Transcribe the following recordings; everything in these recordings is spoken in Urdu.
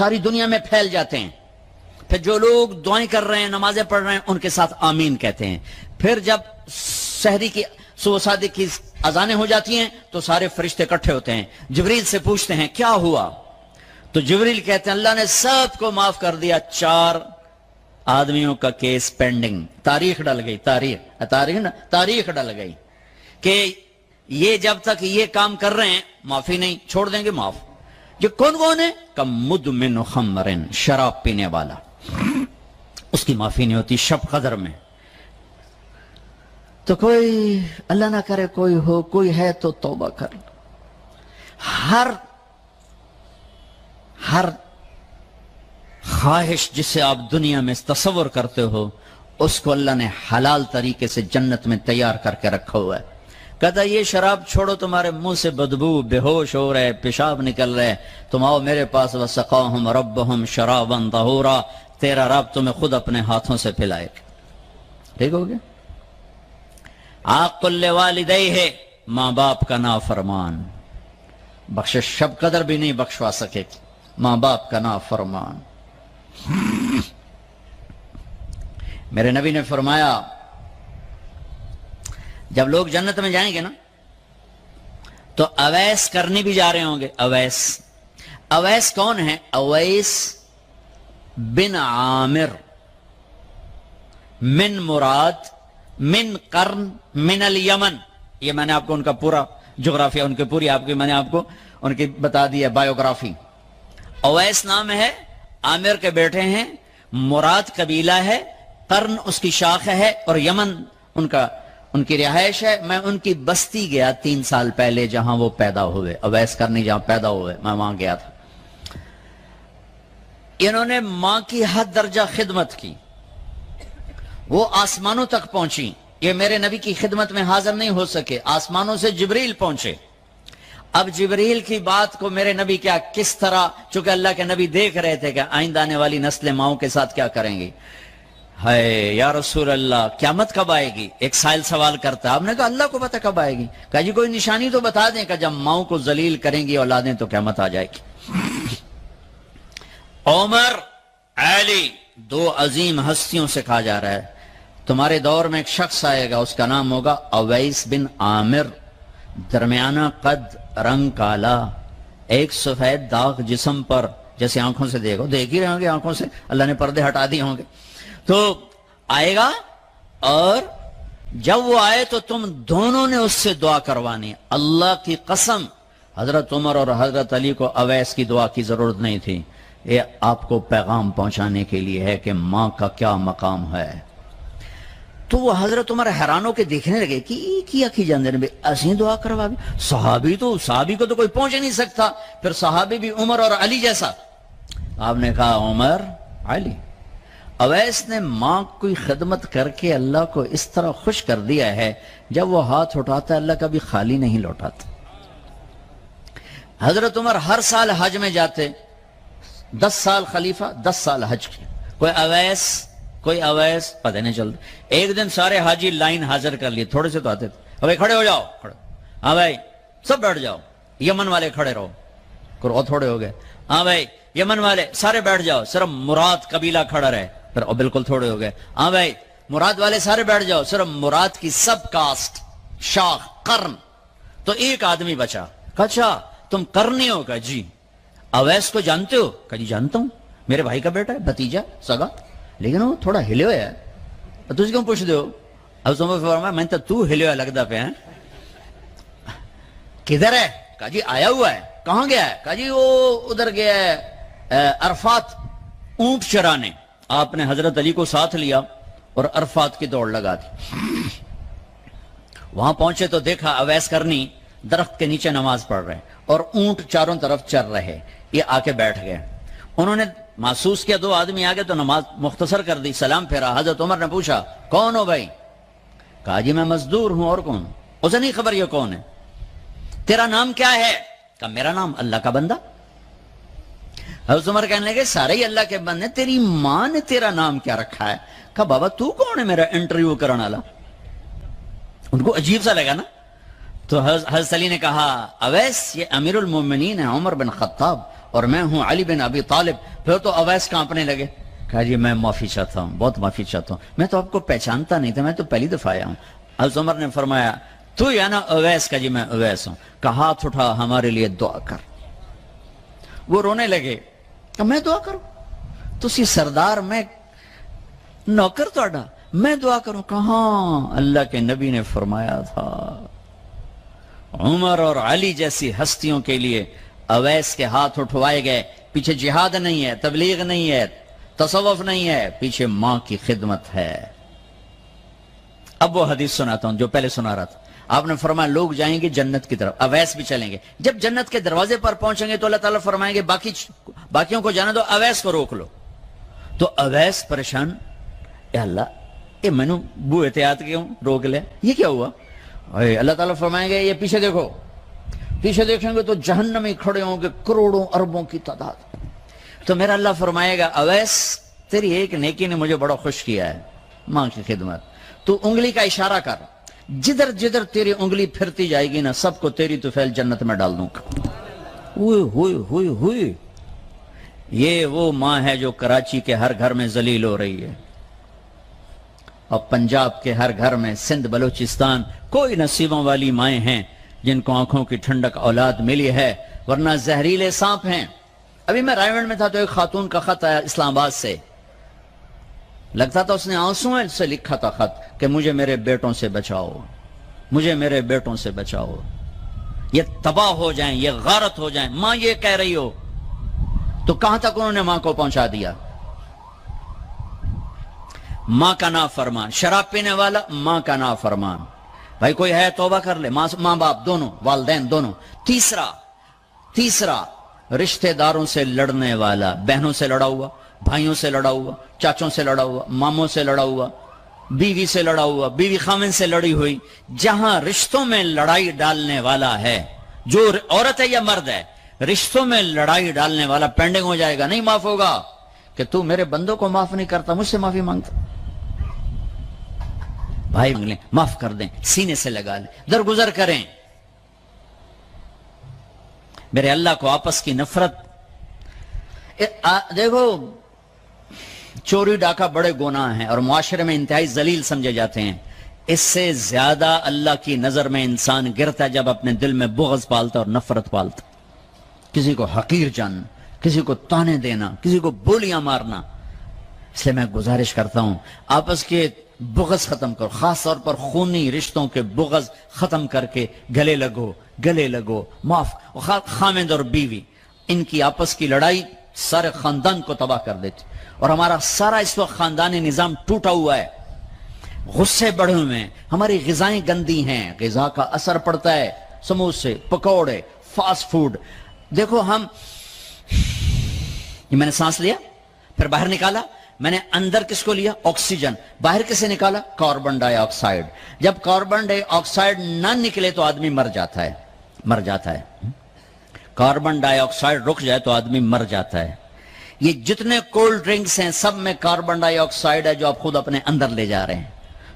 ساری دنیا میں پھیل جاتے ہیں. پھر جو لوگ دعائیں کر رہے ہیں نمازیں پڑھ رہے ہیں ان کے ساتھ آمین کہتے ہیں. پھر جب سحری کی صبح صادق کی اذانیں ہو جاتی ہیں تو سارے فرشتے اکٹھے ہوتے ہیں, جبریل سے پوچھتے ہیں کیا ہوا؟ تو جبریل کہتے ہیں اللہ نے سب کو معاف کر دیا, 4 آدمیوں کا کیس پینڈنگ. تاریخ ڈل گئی, تاریخ ڈل گئی کہ یہ جب تک یہ کام کر رہے ہیں معافی نہیں, چھوڑ دیں گے معاف. یہ کون ہے؟ کہ مدمن خمر, شراب پینے والا, اس کی معافی نہیں ہوتی شب قدر میں. تو کوئی اللہ نہ کرے کوئی ہو, کوئی ہے تو توبہ کر. ہر خواہش جسے آپ دنیا میں تصور کرتے ہو اس کو اللہ نے حلال طریقے سے جنت میں تیار کر کے رکھا ہوا ہے. کہتا یہ شراب چھوڑو, تمہارے منہ سے بدبو, بے ہوش ہو رہے, پیشاب نکل رہے, تم آؤ میرے پاس. وسقاہم ربہم شرابا طہورا, تیرا رب تمہیں خود اپنے ہاتھوں سے پلائے. ٹھیک ہو گیا؟ عاق لوالدیہ, ماں باپ کا نافرمان, بخشش شب قدر بھی نہیں بخشوا سکے, ماں باپ کا نافرمان. میرے نبی نے فرمایا جب لوگ جنت میں جائیں گے نا تو اویس کرنی بھی جا رہے ہوں گے. اویس کون ہے؟ اویس بن عامر من مراد من قرن من الیمن. یہ میں نے آپ کو ان کا پورا جغرافیہ, ان کی پوری آپ کی میں نے آپ کو ان کی بتا دی ہے بایوگرافی. اویس نام ہے, عامر کے بیٹے ہیں, مراد قبیلہ ہے, قرن اس کی شاخ ہے, اور یمن ان کی رہائش ہے. میں ان کی بستی گیا 3 سال پہلے جہاں وہ پیدا ہوئے, اویس کرنی جہاں پیدا ہوئے, میں وہاں گیا تھا. انہوں نے ماں کی حد درجہ خدمت کی, وہ آسمانوں تک پہنچی. یہ میرے نبی کی خدمت میں حاضر نہیں ہو سکے, آسمانوں سے جبریل پہنچے. اب جبریل کی بات کو میرے نبی کیا کس طرح, چونکہ اللہ کے نبی دیکھ رہے تھے کہ آئندہ آنے والی نسلیں ماؤں کے ساتھ کیا کریں گی. ہے یا رسول اللہ قیامت کب آئے گی؟ ایک سائل سوال کرتا ہے. آپ نے کہا اللہ کو پتہ کب آئے گی. کہا جی کوئی نشانی تو بتا دیں کہ جب ماؤں کو ذلیل کریں گی اولادیں تو قیامت آ جائے گی. عمر, علی, 2 عظیم ہستیوں سے کہا جا رہا ہے تمہارے دور میں ایک شخص آئے گا, اس کا نام ہوگا اویس بن عامر, درمیانہ قد, رنگ کالا, ایک سفید داغ جسم پر, جیسے آنکھوں سے دیکھ ہی رہے ہوں گے, آنکھوں سے اللہ نے پردے ہٹا دیے ہوں گے. تو آئے گا, اور جب وہ آئے تو تم دونوں نے اس سے دعا کروانی. اللہ کی قسم حضرت عمر اور حضرت علی کو اویس کی دعا کی ضرورت نہیں تھی. یہ آپ کو پیغام پہنچانے کے لیے ہے کہ ماں کا کیا مقام ہے. تو وہ حضرت عمر حیرانوں کے دیکھنے لگے کہ کیا کی جاندے نے ایسی دعا کروا بھی. صحابی کو تو کوئی پہنچ نہیں سکتا, پھر صحابی بھی عمر اور علی جیسا. آپ نے کہا عمر, علی. اویس نے ماں کی خدمت کر کے اللہ کو اس طرح خوش کر دیا ہے, جب وہ ہاتھ اٹھاتا ہے اللہ کبھی خالی نہیں لوٹاتا. حضرت عمر ہر سال حج میں جاتے, 10 سال خلیفہ, 10 سال حج کے. کوئی اویس پتہ نہیں چلتا. ایک دن سارے حاجی لائن حاضر کر لیے, تھوڑے سے تو آتے تھے. بھائی کھڑے ہو جاؤ, ہاں بھائی سب بیٹھ جاؤ, یمن والے کھڑے رہو, اور تھوڑے ہو گئے. ہاں بھائی یمن والے سارے بیٹھ جاؤ, صرف مراد قبیلہ کھڑا رہے, پھر بالکل تھوڑے ہو گئے. ہاں بھائی مراد والے سارے بیٹھ جاؤ, صرف مراد کی سب کاسٹ, شاخ, قرن. تو ایک آدمی بچا. اچھا تم قرنی ہو؟ کہا جی. اویس کو جانتے ہو؟ کہا جی جانتا ہوں, میرے بھائی کا بیٹا ہے, بھتیجا سگا, لیکن وہ تھوڑا ہلے ہوئے ہے. تجھ کیوں پوچھ دے ہو؟ اب فرمایا میں تو ہلے ہوئے لگتا پہ ہیں. کدھر ہے؟ کہا جی آیا ہوا ہے. کہاں گیا ہے؟ کہا جی وہ ادھر گیا ہے عرفات اونٹ چرانے. آپ نے حضرت علی کو ساتھ لیا اور عرفات کی دوڑ لگا دی. وہاں پہنچے تو دیکھا اویس کرنی درخت کے نیچے نماز پڑھ رہے اور اونٹ چاروں طرف چر رہے. یہ آ کے بیٹھ گئے. انہوں نے محسوس کیا 2 آدمی آگے تو نماز مختصر کر دی, سلام پھیرا. حضرت عمر نے پوچھا کون ہو بھائی؟ کہا جی میں مزدور ہوں. اور کون؟ اسے نہیں خبر یہ کون ہے. تیرا نام کیا ہے؟ کہا میرا نام اللہ کا بندہ. حضرت عمر کہنے لگے سارے ہی اللہ کے بندے, تیری ماں نے تیرا نام کیا رکھا ہے؟ کہا بابا تو کون ہے میرا انٹرویو کرنے والا؟ ان کو عجیب سا لگا نا. تو حضرت علی نے کہا اویس یہ امیر المومنین ہے عمر بن خطاب, اور میں ہوں علی بن ابی طالب. پھر تو اویس کانپنے لگے. کہا جی میں معافی چاہتا ہوں, بہت معافی چاہتا ہوں, میں تو آپ کو پہچانتا نہیں تھا, میں تو پہلی دفعہ آیا ہوں. حضرت عمر نے فرمایا تو یا نا اویس کا؟ جی میں اویس ہوں. کہا ہاتھ اٹھا ہمارے لیے دعا کر. وہ رونے لگے. کہ میں دعا کروں؟ تسی سردار, میں نوکر توڑا, میں دعا کروں؟ کہاں, اللہ کے نبی نے فرمایا تھا عمر اور علی جیسی ہستیوں کے لیے اویس کے ہاتھ اٹھوائے گئے. پیچھے جہاد نہیں ہے, تبلیغ نہیں ہے, تصوف نہیں ہے, پیچھے ماں کی خدمت ہے. اب وہ حدیث سناتا ہوں جو پہلے سنا رہا تھا. آپ نے فرمایا لوگ جائیں گے جنت کی طرف, اویس بھی چلیں گے. جب جنت کے دروازے پر پہنچیں گے تو اللہ تعالیٰ فرمائیں گے باقیوں کو جانا دو, اویس کو روک لو. تو اویس پریشان, اے اللہ اے میں نے بو احتیاط کیوں روک لیا, یہ کیا ہوا؟ اللہ تعالیٰ فرمائیں گے یہ پیچھے دیکھو. پیچھے دیکھیں گے تو جہنم میں کھڑے ہوں گے کروڑوں اربوں کی تعداد. تو میرا اللہ فرمائے گا اویس تیری ایک نیکی نے مجھے بڑا خوش کیا ہے, ماں کی خدمت. تو انگلی کا اشارہ کر, جدھر جدھر تیری انگلی پھرتی جائے گی نا سب کو تیری طفیل جنت میں ڈال دوں گا. ہوئے ہوئے ہوئے ہوئے. یہ وہ ماں ہے جو کراچی کے ہر گھر میں ذلیل ہو رہی ہے, اور پنجاب کے ہر گھر میں, سندھ بلوچستان, کوئی نصیبوں والی مائیں ہیں جن کو آنکھوں کی ٹھنڈک اولاد ملی ہے, ورنہ زہریلے سانپ ہیں. ابھی میں رائے گنج میں تھا تو ایک خاتون کا خط آیا اسلام آباد سے. لگتا تھا اس نے آنسوں سے لکھا تھا خط کہ مجھے میرے بیٹوں سے بچاؤ, مجھے میرے بیٹوں سے بچاؤ, یہ تباہ ہو جائیں, یہ غارت ہو جائیں. ماں یہ کہہ رہی ہو تو کہاں تک انہوں نے ماں کو پہنچا دیا؟ ماں کا نافرمان, شراب پینے والا ماں کا نافرمان. بھائی کوئی ہے توبہ کر لے. ماں باپ دونوں, والدین دونوں. تیسرا رشتہ داروں سے لڑنے والا, بہنوں سے لڑا ہوا, بھائیوں سے لڑا ہوا, چاچوں سے لڑا ہوا, ماموں سے لڑا ہوا, بیوی سے لڑا ہوا, بیوی خامن سے لڑی ہوئی. جہاں رشتوں میں لڑائی ڈالنے والا ہے, جو عورت ہے یا مرد ہے, رشتوں میں لڑائی ڈالنے والا پینڈنگ ہو جائے گا, نہیں معاف ہوگا. کہ تو میرے بندوں کو معاف نہیں کرتا, مجھ سے معافی مانگتا. بھائی مانگ لیں, معاف کر دیں, سینے سے لگا لیں, درگزر کریں. میرے اللہ کو آپس کی نفرت. دیکھو چوری ڈاکہ بڑے گناہ ہیں اور معاشرے میں انتہائی ذلیل سمجھے جاتے ہیں. اس سے زیادہ اللہ کی نظر میں انسان گرتا ہے جب اپنے دل میں بغض پالتا اور نفرت پالتا. کسی کو حقیر جاننا, کسی کو تانے دینا, کسی کو بولیاں مارنا. اس لیے میں گزارش کرتا ہوں آپس کے بغض ختم کرو, خاص طور پر خونی رشتوں کے بغض ختم کر کے گلے لگو, معاف. خامند اور بیوی, ان کی آپس کی لڑائی سارے خاندان کو تباہ کر دیتی, اور ہمارا سارا اس وقت خاندانی نظام ٹوٹا ہوا ہے, غصے بڑھے ہوئے ہیں, ہماری غذائیں گندی ہیں, غذا کا اثر پڑتا ہے, سموسے, پکوڑے, فاسٹ فوڈ. دیکھو ہم, یہ میں نے سانس لیا پھر باہر نکالا, میں نے اندر کس کو لیا؟ آکسیجن. باہر کسے نکالا؟ کاربن ڈائی آکسائڈ. جب کاربن ڈائی آکسائڈ نہ نکلے تو آدمی مر جاتا ہے. کاربن ڈائی آکسائڈ رک جائے تو آدمی مر جاتا ہے. یہ جتنے کولڈ ڈرنکس ہیں سب میں کاربن ڈائی آکسائڈ ہے جو آپ خود اپنے اندر لے جا رہے ہیں.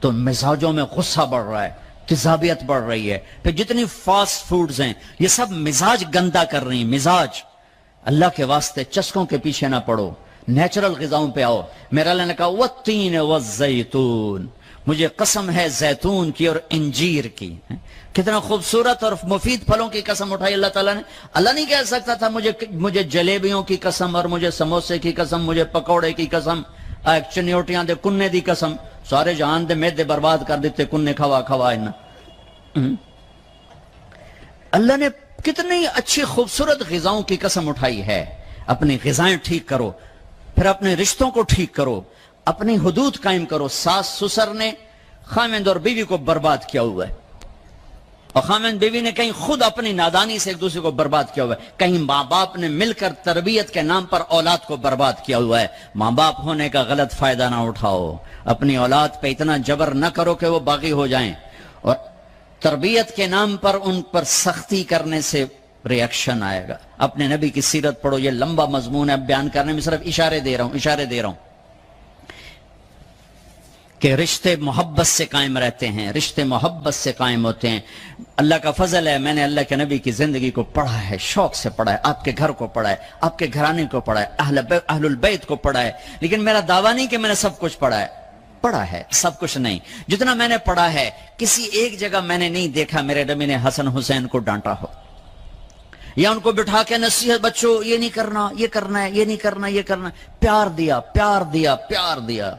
تو مزاجوں میں غصہ بڑھ رہا ہے, تیزابیت بڑھ رہی ہے. پھر جتنی فاسٹ فوڈز ہیں یہ سب مزاج گندا کر رہی ہیں. مزاج, اللہ کے واسطے چسکوں کے پیچھے نہ پڑو, نیچرل غذاؤں پہ آؤ. میرا اللہ نے کہا والتین والزیتون, مجھے قسم ہے زیتون کی اور انجیر کی. کتنا خوبصورت اور مفید پھلوں کی قسم اٹھائی اللہ تعالیٰ نے. اللہ نہیں کہہ سکتا تھا مجھے جلیبیوں کی قسم, اور مجھے سموسے کی قسم, مجھے پکوڑے کی قسم, چنیوٹیاں دے کنے دی قسم. سارے جہان دے میدے برباد کر دیتے کنے کھوا انہا. اللہ نے کتنی اچھی خوبصورت غذاؤں کی قسم اٹھائی ہے. اپنی غذائیں ٹھیک کرو, پھر اپنے رشتوں کو ٹھیک کرو, اپنی حدود قائم کرو. ساس سسر نے خامند اور بیوی کو برباد کیا ہوا ہے, اور خامند بیوی نے کہیں خود اپنی نادانی سے ایک دوسرے کو برباد کیا ہوا ہے, کہیں ماں باپ نے مل کر تربیت کے نام پر اولاد کو برباد کیا ہوا ہے. ماں باپ ہونے کا غلط فائدہ نہ اٹھاؤ, اپنی اولاد پہ اتنا جبر نہ کرو کہ وہ باغی ہو جائیں, اور تربیت کے نام پر ان پر سختی کرنے سے ریاکشن آئے گا. اپنے نبی کی سیرت پڑھو, یہ لمبا مضمون ہے, بیان کرنے میں صرف اشارے دے رہا ہوں. کہ رشتے محبت سے قائم رہتے ہیں، رشتے محبت سے قائم ہوتے ہیں۔ اللہ کا فضل ہے، میں نے اللہ کے نبی کی زندگی کو پڑھا ہے، شوق سے پڑھا ہے، آپ کے گھر کو پڑھا ہے، آپ کے گھرانے کو پڑھا ہے، اہل البیت کو پڑھا ہے، لیکن میرا دعویٰ نہیں کہ میں نے سب کچھ پڑھا ہے سب کچھ نہیں۔ جتنا میں نے پڑھا ہے کسی ایک جگہ میں نے نہیں دیکھا میرے نبی نے حسن حسین کو ڈانٹا ہو یا ان کو بٹھا کے نصیحت، بچوں یہ نہیں کرنا، یہ کرنا ہے، یہ نہیں کرنا، یہ کرنا ہے۔ پیار دیا، پیار دیا، پیار دیا۔